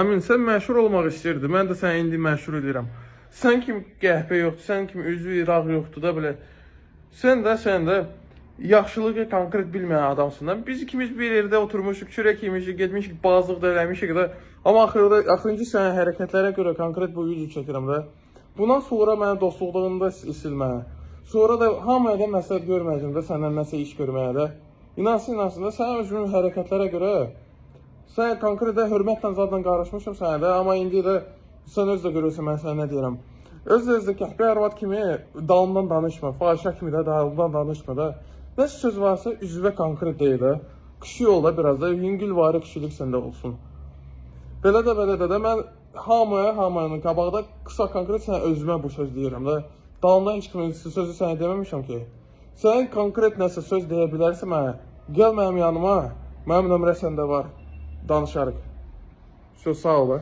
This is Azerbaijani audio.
Əmin, sən məşhur olmaq istəyirdin. Mən də səni indi məşhur edirəm. Sən kimi qəhbə yoxdur, sən kimi üzü iraq yoxdur da belə. Sən də yaxşılığı konkret bilməyən adamsın da. Biz ikimiz bir yerdə oturmuşuq, kürək yemişik, getmişik, bazlıq da eləmişik da. Amma axırıncı sənin hərəkətlərə görə konkret bu yüzü çəkirəm də. Bundan sonra mənə dostluqlarını da silmə. Sonra da hamıya da məsləhət görməyəcəm də, səndən nəsə iş görməyə də. İnansın da, sənin özünün hərəkətlərə görə sən konkretə hörmətlə zadla qarışmışım sənə də, amma indi də sən öz də görürsən mən sənə nə deyirəm. Öz-özdə qəhbə arvad kimi dalımdan danışma, fahişə kimi də dalımdan danışma da. Nəsə söz varsa üzvə konkret deyil də. Kişi ol da biraz da, yüngülvari kişilik səndə olsun. Belə də mən hamının qabaqda qısa konkret sənə özümə bu söz deyirəm də. Dalımdan heç kimin sözü sənə deməmişəm ki. Sən konkret nəsə söz deyə bilərsə mənə, gəl mənim yanıma, mənim nömrə səndə var. Danışarıq. Sağ ol.